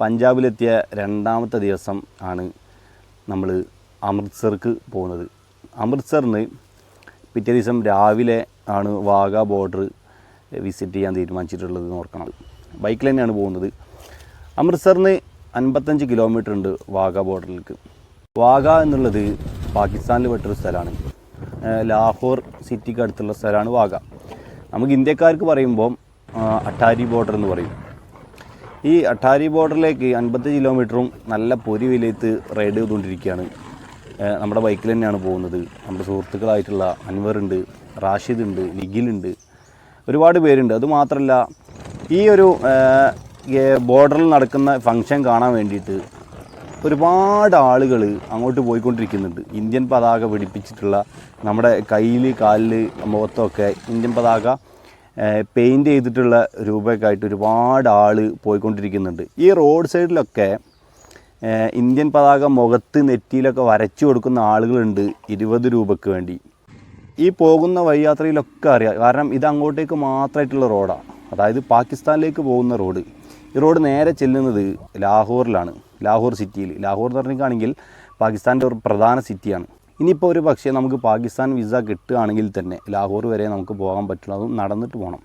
പഞ്ചാബിലെത്തിയ രണ്ടാമത്തെ ദിവസം ആണ് നമ്മൾ അമൃത്സർക്ക് പോകുന്നത്. അമൃത്സറിന് പിറ്റേ ദിവസം രാവിലെ ആണ് വാഗ ബോർഡർ വിസിറ്റ് ചെയ്യാൻ തീരുമാനിച്ചിട്ടുള്ളത് എന്ന് ഓർക്കണം. ബൈക്കിൽ തന്നെയാണ് പോകുന്നത്. അമൃത്സറിന് 55 കിലോമീറ്റർ ഉണ്ട് വാഗ ബോർഡറിലേക്ക്. വാഗ എന്നുള്ളത് പാകിസ്ഥാനിൽ പെട്ടൊരു സ്ഥലമാണ്. ലാഹോർ സിറ്റിക്ക് അടുത്തുള്ള സ്ഥലമാണ് വാഗ. നമുക്ക് ഇന്ത്യക്കാർക്ക് പറയുമ്പോൾ അട്ടാരി ബോർഡർ എന്ന് പറയും. ഈ അട്ടാരി ബോർഡറിലേക്ക് 50 കിലോമീറ്ററും നല്ല പൊരി വിലയത്ത് റൈഡ് ചെയ്തുകൊണ്ടിരിക്കുകയാണ്. നമ്മുടെ ബൈക്കിൽ തന്നെയാണ് പോകുന്നത്. നമ്മുടെ സുഹൃത്തുക്കളായിട്ടുള്ള അൻവർ ഉണ്ട്, റാഷിദ് ഉണ്ട്, നിഖിലുണ്ട്, ഒരുപാട് പേരുണ്ട്. അതുമാത്രമല്ല ഈ ഒരു ബോർഡറിൽ നടക്കുന്ന ഫംഗ്ഷൻ കാണാൻ വേണ്ടിയിട്ട് ഒരുപാട് ആളുകൾ അങ്ങോട്ട് പോയിക്കൊണ്ടിരിക്കുന്നുണ്ട്. ഇന്ത്യൻ പതാക പിടിപ്പിച്ചിട്ടുള്ള നമ്മുടെ കയ്യിൽ കാലിൽ മുഖത്തൊക്കെ ഇന്ത്യൻ പതാക പെയിൻറ്റ് ചെയ്തിട്ടുള്ള രൂപയൊക്കെ ആയിട്ട് ഒരുപാട് ആൾ പോയിക്കൊണ്ടിരിക്കുന്നുണ്ട്. ഈ റോഡ് സൈഡിലൊക്കെ ഇന്ത്യൻ പതാക മുഖത്ത് നെറ്റിയിലൊക്കെ വരച്ചു കൊടുക്കുന്ന ആളുകളുണ്ട് 20 രൂപയ്ക്ക് വേണ്ടി. ഈ പോകുന്ന വഴിയാത്രയിലൊക്കെ അറിയാം. കാരണം ഇത് അങ്ങോട്ടേക്ക് മാത്രമായിട്ടുള്ള റോഡാണ്. അതായത് പാകിസ്ഥാനിലേക്ക് പോകുന്ന റോഡ്. ഈ റോഡ് നേരെ ചെല്ലുന്നത് ലാഹോറിലാണ്, ലാഹോർ സിറ്റിയിൽ. ലാഹോർ എന്ന് പറഞ്ഞിട്ടാണെങ്കിൽ പാകിസ്ഥാൻ്റെ ഒരു പ്രധാന സിറ്റിയാണ്. ഇനിയിപ്പോൾ ഒരു പക്ഷേ നമുക്ക് പാകിസ്ഥാൻ വിസ കിട്ടുകയാണെങ്കിൽ തന്നെ ലാഹോർ വരെ നമുക്ക് പോകാൻ പറ്റുള്ളൂ. അതും നടന്നിട്ട് പോകണം.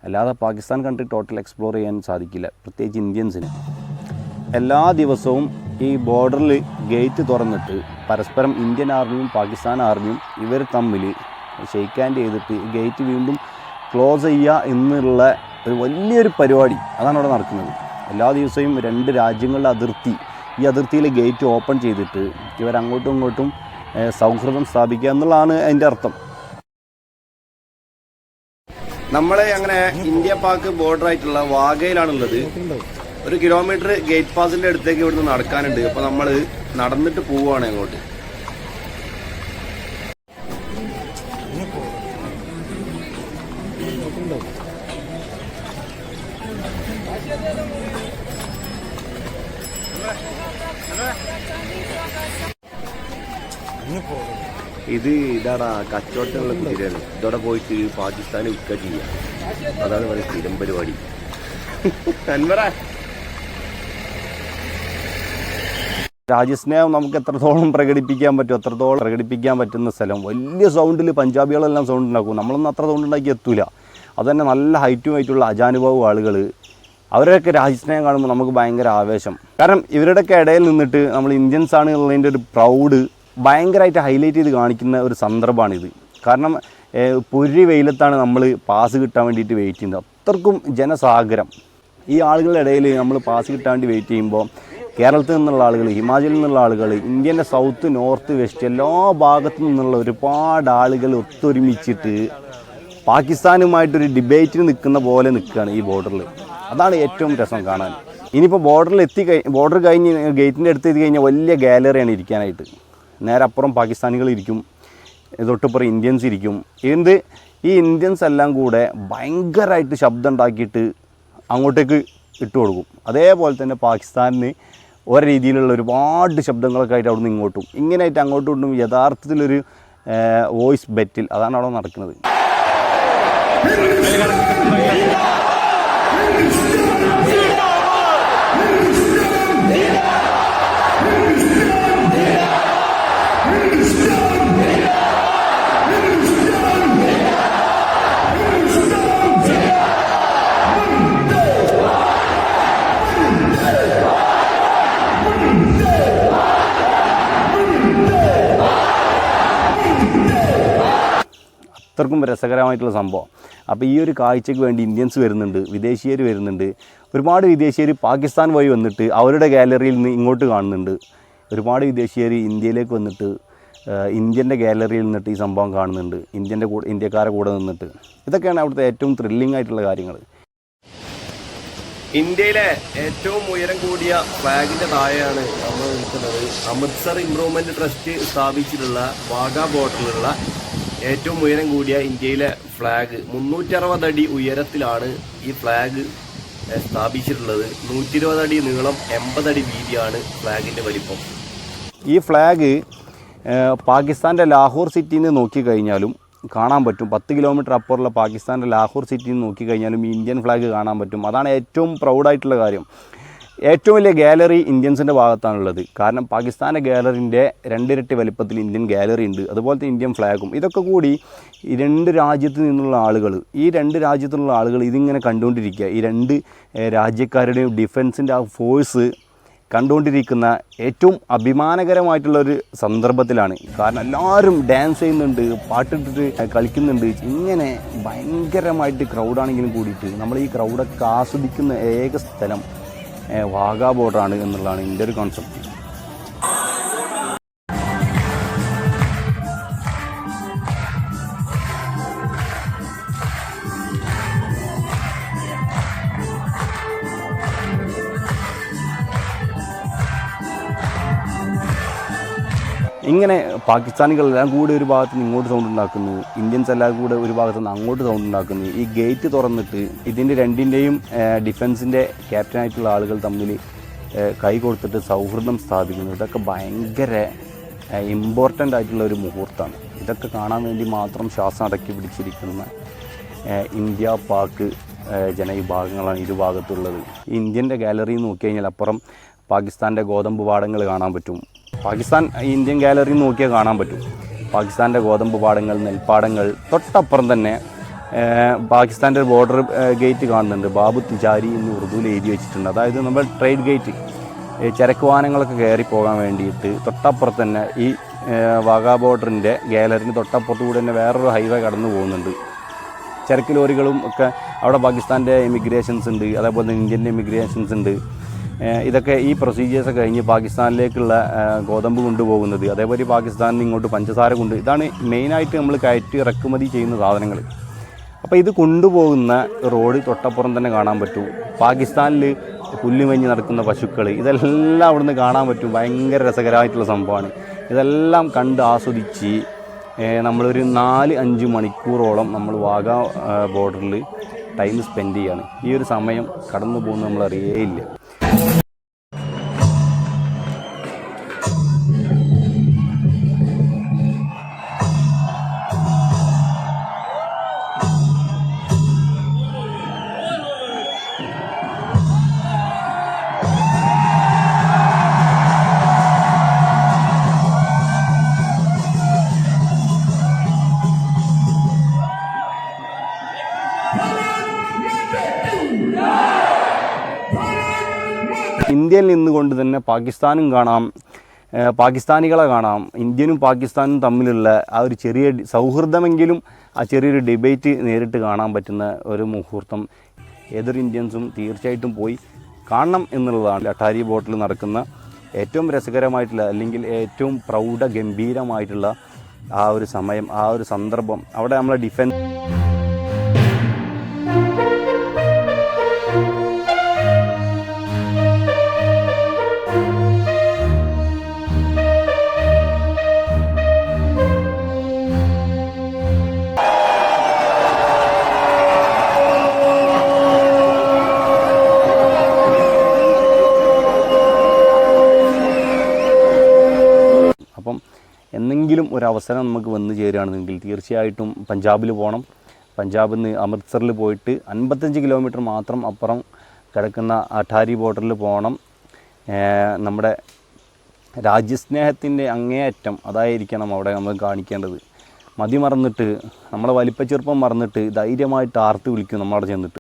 അല്ലാതെ പാകിസ്ഥാൻ കൺട്രി ടോട്ടൽ എക്സ്പ്ലോർ ചെയ്യാൻ സാധിക്കില്ല, പ്രത്യേകിച്ച് ഇന്ത്യൻസിന്. എല്ലാ ദിവസവും ഈ ബോർഡറിൽ ഗേറ്റ് തുറന്നിട്ട് പരസ്പരം ഇന്ത്യൻ ആർമിയും പാകിസ്ഥാൻ ആർമിയും ഇവർ തമ്മിൽ ഷെയ്ക്ക് ഹാൻഡ് ചെയ്തിട്ട് ഗേറ്റ് വീണ്ടും ക്ലോസ് ചെയ്യുക എന്നുള്ള ഒരു വലിയൊരു പരിപാടി അതാണ് അവിടെ നടക്കുന്നത്. എല്ലാ ദിവസവും 2 രാജ്യങ്ങളുടെ അതിർത്തി, ഈ അതിർത്തിയിൽ ഗേറ്റ് ഓപ്പൺ ചെയ്തിട്ട് ഇവരങ്ങോട്ടും ഇങ്ങോട്ടും സൗഹൃദം സ്ഥാപിക്കുക എന്നുള്ളതാണ് അതിൻ്റെ അർത്ഥം. നമ്മളെ അങ്ങനെ ഇന്ത്യ പാക് ബോർഡറായിട്ടുള്ള വാഗയിലാണുള്ളത്. 1 കിലോമീറ്റർ ഗേറ്റ് പാസിൻ്റെ അടുത്തേക്ക് ഇവിടുന്ന് നടക്കാനുണ്ട്. അപ്പോൾ നമ്മൾ നടന്നിട്ട് പോവുകയാണ് അങ്ങോട്ട്. ഇതാണ് കച്ചവടത്തിനുള്ള കുതിരയാണ്. ഇതോടെ പോയിട്ട് പാകിസ്ഥാന് വിൽക്കുക ചെയ്യുക. അതാണ് ഇവിടെ സ്ഥിരം പരിപാടി. രാജ്യസ്നേഹം നമുക്ക് എത്രത്തോളം പ്രകടിപ്പിക്കാൻ പറ്റും അത്രത്തോളം പ്രകടിപ്പിക്കാൻ പറ്റുന്ന സ്ഥലം. വലിയ സൗണ്ടിൽ പഞ്ചാബികളെല്ലാം സൗണ്ട് ഉണ്ടാക്കും. നമ്മളൊന്നും അത്ര സൗണ്ട് ഉണ്ടാക്കി എത്തൂല. അതുതന്നെ നല്ല ഹൈറ്റുമായിട്ടുള്ള അജാനുഭാവ ആളുകൾ, അവരൊക്കെ രാജ്യസ്നേഹം കാണുമ്പോൾ നമുക്ക് ഭയങ്കര ആവേശം. കാരണം ഇവരുടെയൊക്കെ ഇടയിൽ നിന്നിട്ട് നമ്മൾ ഇന്ത്യൻസ് ആണ് എന്നുള്ളതിൻ്റെ ഒരു പ്രൗഡ് ഭയങ്കരമായിട്ട് ഹൈലൈറ്റ് ചെയ്ത് കാണിക്കുന്ന ഒരു സന്ദർഭമാണിത്. കാരണം പൊരി വെയിലത്താണ് നമ്മൾ പാസ് കിട്ടാൻ വേണ്ടിയിട്ട് വെയിറ്റ് ചെയ്യുന്നത്. അത്രക്കും ജനസാഗരം. ഈ ആളുകളുടെ ഇടയിൽ നമ്മൾ പാസ് കിട്ടാൻ വേണ്ടി വെയിറ്റ് ചെയ്യുമ്പോൾ കേരളത്തിൽ നിന്നുള്ള ആളുകൾ, ഹിമാചലിൽ നിന്നുള്ള ആളുകൾ, ഇന്ത്യൻ്റെ സൗത്ത്, നോർത്ത്, വെസ്റ്റ് എല്ലാ ഭാഗത്തു നിന്നുള്ള ഒരുപാട് ആളുകൾ ഒത്തൊരുമിച്ചിട്ട് പാകിസ്ഥാനുമായിട്ടൊരു ഡിബേറ്റിന് നിൽക്കുന്ന പോലെ നിൽക്കുകയാണ് ഈ ബോർഡറിൽ. അതാണ് ഏറ്റവും രസം കാണാൻ. ഇനിയിപ്പോൾ ബോർഡർ കഴിഞ്ഞ് ഗേറ്റിൻ്റെ അടുത്ത് എത്തി കഴിഞ്ഞാൽ വലിയ ഗാലറിയാണ് ഇരിക്കാനായിട്ട്. നേരെ അപ്പുറം പാകിസ്ഥാനികൾ ഇരിക്കും, തൊട്ടിപ്പുറം ഇന്ത്യൻസ് ഇരിക്കും. ഈ ഇന്ത്യൻസ് എല്ലാം കൂടെ ഭയങ്കരമായിട്ട് ശബ്ദം ഉണ്ടാക്കിയിട്ട് അങ്ങോട്ടേക്ക് ഇട്ട് കൊടുക്കും. അതേപോലെ തന്നെ പാകിസ്ഥാനിന് ഓരോ രീതിയിലുള്ള ഒരുപാട് ശബ്ദങ്ങളൊക്കെ ആയിട്ട് അവിടെ നിന്ന് ഇങ്ങോട്ടും ഇങ്ങനെയായിട്ട് അങ്ങോട്ടും ഇങ്ങോട്ടും യഥാർത്ഥത്തിലൊരു വോയിസ് ബാറ്റിൽ അതാണ് അവിടെ നടക്കുന്നത്. അത്രക്കും രസകരമായിട്ടുള്ള സംഭവം. അപ്പോൾ ഈ ഒരു കാഴ്ചയ്ക്ക് വേണ്ടി ഇന്ത്യൻസ് വരുന്നുണ്ട്, വിദേശീയർ വരുന്നുണ്ട്. ഒരുപാട് വിദേശീയർ പാകിസ്ഥാൻ വഴി വന്നിട്ട് അവരുടെ ഗാലറിയിൽ നിന്ന് ഇങ്ങോട്ട് കാണുന്നുണ്ട്. ഒരുപാട് വിദേശീയർ ഇന്ത്യയിലേക്ക് വന്നിട്ട് ഇന്ത്യൻ്റെ ഗാലറിയിൽ നിന്നിട്ട് ഈ സംഭവം കാണുന്നുണ്ട്, ഇന്ത്യക്കാരെ കൂടെ നിന്നിട്ട്. ഇതൊക്കെയാണ് അവിടുത്തെ ഏറ്റവും ത്രില്ലിംഗ് ആയിട്ടുള്ള കാര്യങ്ങൾ. ഇന്ത്യയിലെ ഏറ്റവും ഉയരം കൂടിയ ഫ്ലാഗിൻ്റെ താഴെയാണ് നമ്മൾ നിൽക്കുന്നത്. അമൃത്സർ ഇംപ്രൂവ്മെൻറ്റ് ട്രസ്റ്റ് സ്ഥാപിച്ചിട്ടുള്ള വാഗാ ബോർഡറിലുള്ള ഏറ്റവും ഉയരം കൂടിയ ഇന്ത്യയിലെ ഫ്ലാഗ് 360 അടി ഉയരത്തിലാണ് ഈ ഫ്ലാഗ് സ്ഥാപിച്ചിട്ടുള്ളത്. 120 അടി നീളം, 80 അടി വീതിയാണ് ഫ്ലാഗിൻ്റെ വലിപ്പം. ഈ ഫ്ലാഗ് പാകിസ്ഥാൻ്റെ ലാഹോർ സിറ്റിയിൽ നിന്ന് നോക്കിക്കഴിഞ്ഞാലും കാണാൻ പറ്റും. 10 കിലോമീറ്റർ അപ്പുറമുള്ള പാകിസ്ഥാൻ്റെ ലാഹോർ സിറ്റിയിൽ നിന്ന് നോക്കിക്കഴിഞ്ഞാലും ഈ ഇന്ത്യൻ ഫ്ലാഗ് കാണാൻ പറ്റും. അതാണ് ഏറ്റവും പ്രൗഡായിട്ടുള്ള കാര്യം. ഏറ്റവും വലിയ ഗാലറി ഇന്ത്യൻസിൻ്റെ ഭാഗത്താണുള്ളത്. കാരണം പാകിസ്ഥാൻ്റെ ഗാലറിൻ്റെ 2 ഇരട്ടി വലിപ്പത്തിൽ ഇന്ത്യൻ ഗാലറി ഉണ്ട്, അതുപോലത്തെ ഇന്ത്യൻ ഫ്ലാഗും. ഇതൊക്കെ കൂടി ഈ 2 രാജ്യത്ത് നിന്നുള്ള ആളുകൾ, രാജ്യത്തുള്ള ആളുകൾ ഇതിങ്ങനെ കണ്ടുകൊണ്ടിരിക്കുക. ഈ 2 രാജ്യക്കാരുടെയും ഡിഫൻസിൻ്റെ ആ ഫോഴ്സ് കണ്ടുകൊണ്ടിരിക്കുന്ന ഏറ്റവും അഭിമാനകരമായിട്ടുള്ളൊരു സന്ദർഭത്തിലാണ്. കാരണം എല്ലാവരും ഡാൻസ് ചെയ്യുന്നുണ്ട്, പാട്ടിട്ടിട്ട് കളിക്കുന്നുണ്ട്. ഇങ്ങനെ ഭയങ്കരമായിട്ട് ക്രൗഡാണെങ്കിലും കൂടിയിട്ട് നമ്മൾ ഈ ക്രൗഡൊക്കെ ആസ്വദിക്കുന്ന ഏക സ്ഥലം വാഗാ ബോർഡറാണ് എന്നുള്ളതാണ് എൻ്റെ ഒരു കോൺസെപ്റ്റ്. ഇങ്ങനെ പാകിസ്ഥാനികളെല്ലാം കൂടി ഒരു ഭാഗത്ത് നിന്ന് ഇങ്ങോട്ട് സൗണ്ട് ഉണ്ടാക്കുന്നു, ഇന്ത്യൻസ് എല്ലാം കൂടെ ഒരു ഭാഗത്ത് നിന്ന് അങ്ങോട്ട് സൗണ്ട് ഉണ്ടാക്കുന്നു. ഈ ഗേറ്റ് തുറന്നിട്ട് ഇതിൻ്റെ 2ൻ്റെയും ഡിഫൻസിൻ്റെ ക്യാപ്റ്റനായിട്ടുള്ള ആളുകൾ തമ്മിൽ കൈ കൊടുത്തിട്ട് സൗഹൃദം സ്ഥാപിക്കുന്നു. ഇതൊക്കെ ഭയങ്കര ഇമ്പോർട്ടൻ്റ് ആയിട്ടുള്ള ഒരു മുഹൂർത്തമാണ്. ഇതൊക്കെ കാണാൻ വേണ്ടി മാത്രം ശ്വാസം അടക്കി പിടിച്ചിരിക്കുന്ന ഇന്ത്യ പാക് ജനവിഭാഗങ്ങളാണ് ഇരുഭാഗത്തുള്ളത്. ഇന്ത്യൻ്റെ ഗാലറി നോക്കി കഴിഞ്ഞാൽ അപ്പുറം പാകിസ്ഥാൻ്റെ ഗോതമ്പ് പാടങ്ങൾ കാണാൻ പറ്റും. ഇന്ത്യൻ ഗാലറി നോക്കിയാൽ കാണാൻ പറ്റും പാകിസ്ഥാൻ്റെ ഗോതമ്പ് പാടങ്ങൾ, നെൽപ്പാടങ്ങൾ. തൊട്ടപ്പുറം തന്നെ പാകിസ്ഥാൻ്റെ ബോർഡർ ഗേറ്റ് കാണുന്നുണ്ട്. ബാബു തിജാരി എന്ന് ഉറുദുവിൽ എഴുതി വെച്ചിട്ടുണ്ട്. അതായത് നമ്മൾ ട്രേഡ് ഗേറ്റ്, ചരക്ക് വാഹനങ്ങളൊക്കെ കയറി പോകാൻ വേണ്ടിയിട്ട്. തൊട്ടപ്പുറത്ത് തന്നെ ഈ വാഗാ ബോർഡറിൻ്റെ ഗാലറിന് തൊട്ടപ്പുറത്ത് കൂടെ തന്നെ വേറൊരു ഹൈവേ കടന്നു പോകുന്നുണ്ട്. ചരക്ക് ലോറികളും ഒക്കെ അവിടെ പാകിസ്ഥാൻ്റെ ഇമിഗ്രേഷൻസ് ഉണ്ട്, അതേപോലെ തന്നെ ഇന്ത്യൻ്റെ ഇമിഗ്രേഷൻസ് ഉണ്ട്. ഇതൊക്കെ ഈ പ്രൊസീജിയേഴ്സ് കഴിഞ്ഞ് പാകിസ്ഥാനിലേക്കുള്ള ഗോതമ്പ് കൊണ്ടുപോകുന്നത്, അതേപോലെ പാകിസ്ഥാനിൽ നിന്ന് ഇങ്ങോട്ട് പഞ്ചസാര ഇതാണ് മെയിനായിട്ട് നമ്മൾ കയറ്റി ഇറക്കുമതി ചെയ്യുന്ന സാധനങ്ങൾ. അപ്പോൾ ഇത് കൊണ്ടുപോകുന്ന റോഡ് തൊട്ടപ്പുറം തന്നെ കാണാൻ പറ്റും. പാകിസ്ഥാനിൽ പുല്ലുമഞ്ഞ് നടക്കുന്ന പശുക്കൾ, ഇതെല്ലാം അവിടുന്ന് കാണാൻ പറ്റും. ഭയങ്കര രസകരമായിട്ടുള്ള സംഭവമാണ്. ഇതെല്ലാം കണ്ട് ആസ്വദിച്ച് നമ്മളൊരു 4-5 മണിക്കൂറോളം നമ്മൾ വാഗാ ബോർഡറിൽ ടൈം സ്പെൻഡ് ചെയ്യാണ്. ഈ ഒരു സമയം കടന്നു പോകുന്നത് നമ്മൾ അറിയേയില്ല. ഇന്ത്യയിൽ നിന്നുകൊണ്ട് തന്നെ പാകിസ്ഥാനും കാണാം, പാകിസ്ഥാനികളെ കാണാം. ഇന്ത്യനും പാകിസ്ഥാനും തമ്മിലുള്ള ആ ഒരു ചെറിയ സൗഹൃദമെങ്കിലും ആ ചെറിയൊരു ഡിബേറ്റ് നേരിട്ട് കാണാൻ പറ്റുന്ന ഒരു മുഹൂർത്തം ഏതൊരു ഇന്ത്യൻസും തീർച്ചയായിട്ടും പോയി കാണണം എന്നുള്ളതാണ്. അട്ടാരി ബോട്ടിൽ നടക്കുന്ന ഏറ്റവും രസകരമായിട്ടുള്ള അല്ലെങ്കിൽ ഏറ്റവും പ്രൗഢഗംഭീരമായിട്ടുള്ള ആ ഒരു സമയം, ആ ഒരു സന്ദർഭം. അവിടെ നമ്മളെ ഡിഫൻസ് എന്തെങ്കിലും ഒരു അവസരം നമുക്ക് വന്നു ചേരുകയാണെങ്കിൽ തീർച്ചയായിട്ടും പഞ്ചാബിൽ പോകണം. പഞ്ചാബിൽ നിന്ന് അമൃത്സറിൽ പോയിട്ട് 55 കിലോമീറ്റർ മാത്രം അപ്പുറം കിടക്കുന്ന അട്ടാരി ബോർഡറിൽ പോകണം. നമ്മുടെ രാജ്യസ്നേഹത്തിൻ്റെ അങ്ങേയറ്റം അതായിരിക്കണം അവിടെ നമ്മൾ കാണിക്കേണ്ടത്. മതി മറന്നിട്ട്, നമ്മളെ വലിപ്പച്ചെറുപ്പം മറന്നിട്ട് ധൈര്യമായിട്ട് ആർത്ത് വിളിക്കും നമ്മളവിടെ ചെന്നിട്ട്.